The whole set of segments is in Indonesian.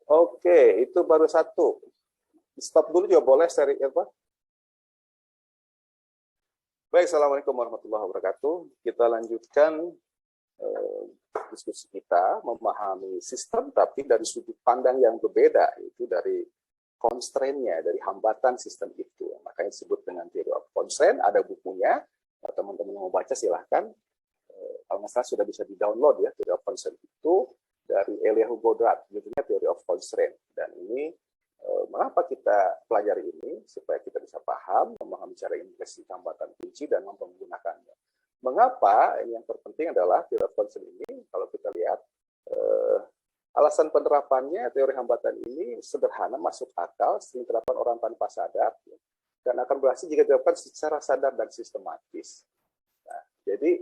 Oke, itu baru satu. Stop dulu juga boleh, seri apa? Baik, Assalamualaikum warahmatullahi wabarakatuh. Kita lanjutkan diskusi kita, memahami sistem tapi dari sudut pandang yang berbeda, yaitu dari constraint-nya, dari hambatan sistem itu. Makanya disebut dengan theory of constraint, ada bukunya, teman-teman mau baca silahkan. Kalau nggak salah sudah bisa di-download ya, theory of constraint itu dari Eliyahu Goldratt, judulnya theory of constraint. Dan ini mengapa kita pelajari ini? Supaya kita bisa paham, memahami cara investasi hambatan kunci dan menggunakannya. Mengapa? Yang terpenting adalah theory of constraint ini, kalau kita lihat, alasan penerapannya teori hambatan ini sederhana, masuk akal, sering diterapkan orang tanpa sadar, dan akan berhasil jika dilakukan secara sadar dan sistematis. Nah, jadi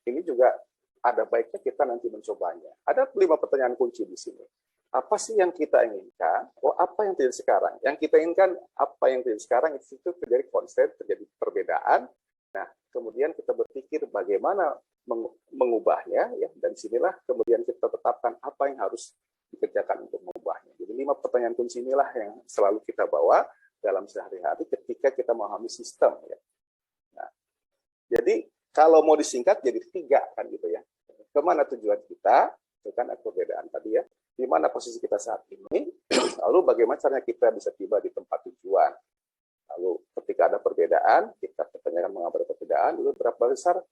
ini juga ada baiknya kita nanti mencobanya. Ada 5 pertanyaan kunci di sini. Apa sih yang kita inginkan? Oh, apa yang terjadi sekarang? Yang kita inginkan, apa yang terjadi sekarang, itu terjadi konflik, terjadi perbedaan. Nah, kemudian kita berpikir bagaimana mengubahnya, ya, dan sinilah kemudian kita tetapkan apa yang harus dikerjakan untuk mengubahnya. Jadi 5 pertanyaan kunci inilah yang selalu kita bawa dalam sehari-hari ketika kita memahami sistem. Ya. Nah, jadi kalau mau disingkat jadi 3 kan gitu ya. Kemana tujuan kita? Itu kan perbedaan tadi ya. Di mana posisi kita saat ini? Lalu bagaimana caranya kita bisa tiba di tempat tujuan? Lalu ketika ada perbedaan, kita pertanyakan mengapa ada perbedaan, lalu berapa besar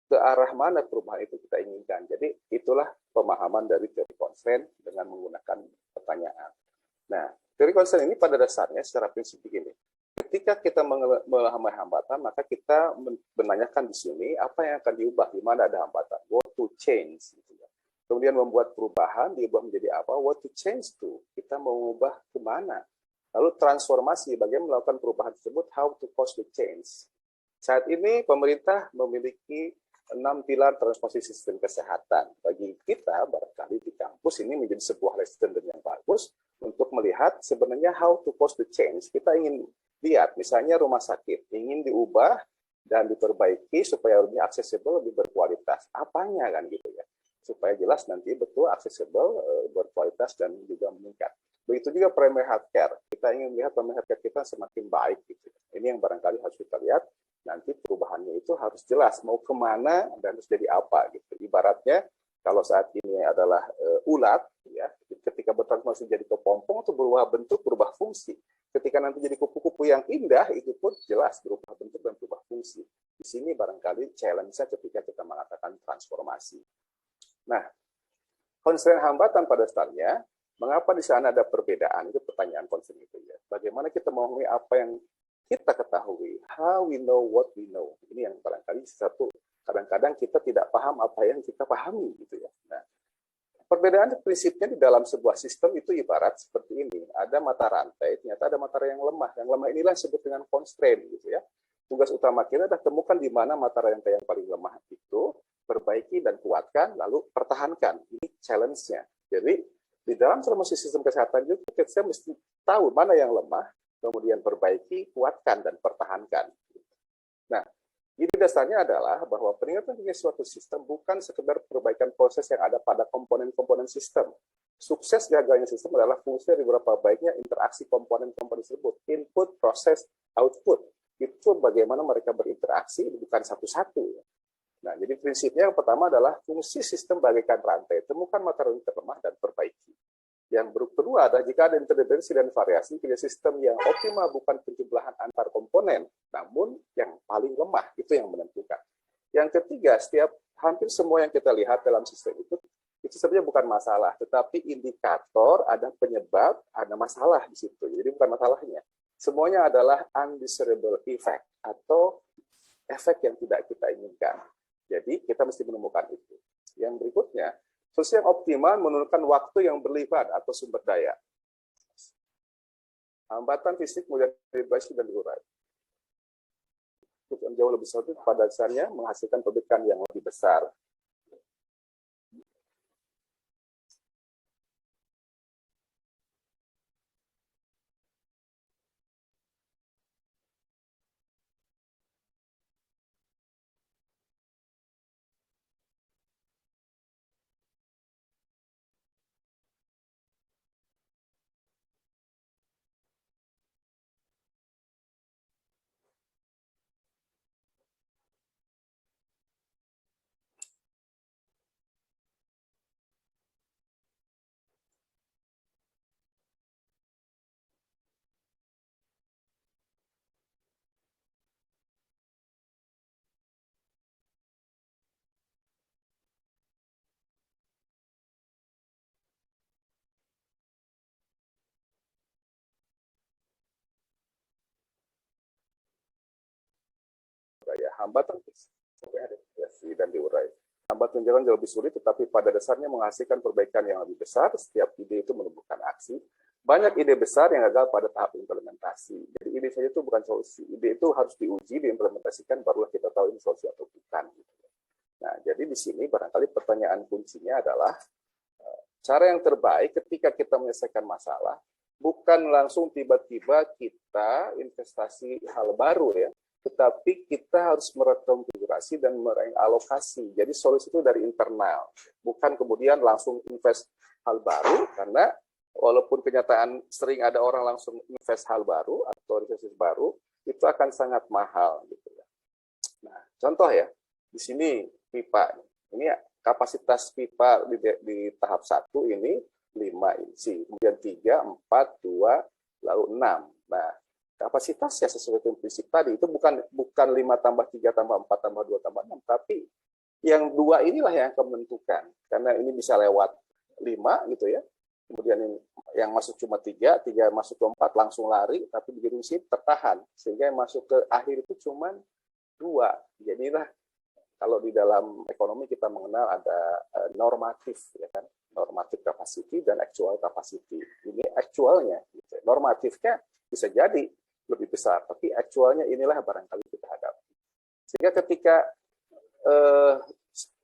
ke arah mana perubahan itu kita inginkan. Jadi itulah pemahaman dari teori constraint dengan menggunakan pertanyaan. Nah, teori constraint ini pada dasarnya secara prinsip begini. Ketika kita memahami hambatan, maka kita menanyakan di sini apa yang akan diubah, di mana ada hambatan, what to change. Gitu ya. Kemudian membuat perubahan, diubah menjadi apa, what to change to, kita mau mengubah kemana. Lalu transformasi, bagaimana melakukan perubahan tersebut, how to cause the change. Saat ini pemerintah memiliki 6 pilar transformasi sistem kesehatan. Bagi kita, barangkali di kampus ini menjadi sebuah lesson yang bagus untuk melihat sebenarnya how to cause the change. Kita ingin lihat, misalnya rumah sakit, ingin diubah dan diperbaiki supaya lebih accessible, lebih berkualitas. Apanya kan gitu ya. Supaya jelas nanti betul accessible, berkualitas, dan juga meningkat. Begitu juga primary healthcare. Kita ingin melihat primary healthcare kita semakin baik. Gitu. Ini yang barangkali harus kita lihat. Nanti perubahannya itu harus jelas. Mau kemana dan harus jadi apa. Gitu. Ibaratnya, kalau saat ini adalah ulat, ya, ketika bertransformasi jadi kepompong, itu berubah bentuk, berubah fungsi. Ketika nanti jadi kupu-kupu yang indah, itu pun jelas berubah bentuk dan berubah fungsi. Di sini barangkali challenge-nya ketika kita mengatakan transformasi. Nah, constraint hambatan pada dasarnya, mengapa di sana ada perbedaan? Itu pertanyaan constraint itu ya. Bagaimana kita memahami apa yang kita ketahui? How we know what we know. Ini yang barangkali satu, kadang-kadang kita tidak paham apa yang kita pahami gitu ya. Nah, perbedaan prinsipnya di dalam sebuah sistem itu ibarat seperti ini. Ada mata rantai, ternyata ada mata rantai yang lemah. Yang lemah inilah disebut dengan constraint gitu ya. Tugas utama kita adalah temukan di mana mata rantai yang paling lemah itu, perbaiki dan kuatkan, lalu pertahankan. Ini challenge-nya. Jadi, di dalam sistem kesehatan juga kita mesti tahu mana yang lemah, kemudian perbaiki, kuatkan, dan pertahankan. Nah, ide dasarnya adalah bahwa peningkatan suatu sistem bukan sekedar perbaikan proses yang ada pada komponen-komponen sistem. Sukses gagalnya sistem adalah fungsi dari beberapa baiknya interaksi komponen-komponen tersebut. Input, proses, output. Itu bagaimana mereka berinteraksi, bukan satu-satu. Nah, jadi prinsipnya yang pertama adalah fungsi sistem bagaikan rantai. Temukan mata rantai terlemah dan perbaiki. Yang kedua adalah jika ada interdependensi dan variasi, pilih sistem yang optimal bukan penjumlahan antar komponen, namun yang paling lemah, itu yang menentukan. Yang ketiga, hampir semua yang kita lihat dalam sistem itu sebenarnya bukan masalah, tetapi indikator ada penyebab, ada masalah di situ. Jadi bukan masalahnya. Semuanya adalah undesirable effect atau efek yang tidak kita inginkan. Jadi kita mesti menemukan itu. Yang berikutnya, solusi yang optimal menurunkan waktu yang berlipat atau sumber daya. Hambatan fisik mudah dibatasi dan diurai. Untuk yang jauh lebih sulit pada dasarnya menghasilkan produk yang lebih besar. ya. Hambatan sampai ada dan diurai. Hambatan jalan jauh lebih sulit, tetapi pada dasarnya menghasilkan perbaikan yang lebih besar. Setiap ide itu menumbuhkan aksi. Banyak ide besar yang gagal pada tahap implementasi. Jadi ide saja itu bukan solusi. Ide itu harus diuji, diimplementasikan, barulah kita tahu ini solusi atau bukan. Nah, jadi di sini barangkali pertanyaan kuncinya adalah cara yang terbaik ketika kita menyelesaikan masalah, bukan langsung tiba-tiba kita investasi hal baru ya, tetapi kita harus merekonfigurasi dan meraih alokasi. Jadi solusi itu dari internal, bukan kemudian langsung invest hal baru, karena walaupun kenyataan sering ada orang langsung invest hal baru atau investasi baru, itu akan sangat mahal gitu ya. Nah, contoh ya, di sini pipa, ini kapasitas pipa di tahap 1 ini 5 inci, kemudian 3, 4, 2, lalu 6. Nah, kapasitasnya sesuai dengan prinsip tadi, itu bukan 5 tambah 3 tambah 4 tambah 2 tambah 6, tapi yang 2 inilah yang akan menentukan. Karena ini bisa lewat 5 gitu ya, kemudian yang masuk cuma 3 masuk ke 4 langsung lari, tapi begitu sih tertahan, sehingga yang masuk ke akhir itu cuma 2. Jadilah kalau di dalam ekonomi kita mengenal ada normatif, ya kan, normatif capacity dan actual capacity. Ini actualnya, gitu. Normatifnya bisa jadi lebih besar, tapi actualnya inilah barangkali kita hadapi. Sehingga ketika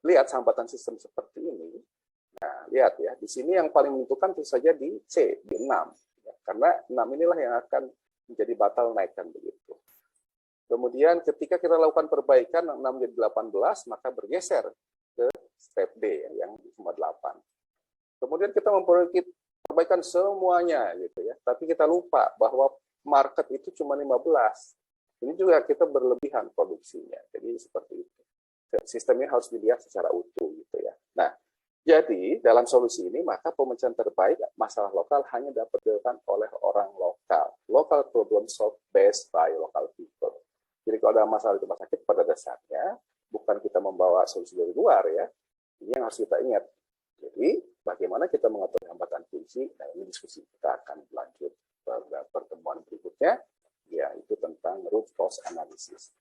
lihat hambatan sistem seperti ini, nah lihat ya, di sini yang paling menentukan tentu saja di C, di 6, ya, karena 6 inilah yang akan menjadi bottleneck kan begitu. Kemudian ketika kita lakukan perbaikan 6 menjadi 18, maka bergeser ke step D yang cuma 8. Kemudian kita memperbaiki perbaikan semuanya gitu ya. Tapi kita lupa bahwa market itu cuma 15. Ini juga kita berlebihan produksinya. Jadi seperti itu. Sistemnya harus dilihat secara utuh gitu ya. Nah, jadi dalam solusi ini maka pemecahan terbaik masalah lokal hanya dapat dilakukan oleh orang lokal. Local problem solved best by local people. Jadi kalau ada masalah di rumah sakit, pada dasarnya bukan kita membawa solusi dari luar ya. Ini yang harus kita ingat. Jadi bagaimana kita mengatur hambatan kunci, nah ini diskusi kita akan lanjut pada pertemuan berikutnya, yaitu tentang root cause analysis.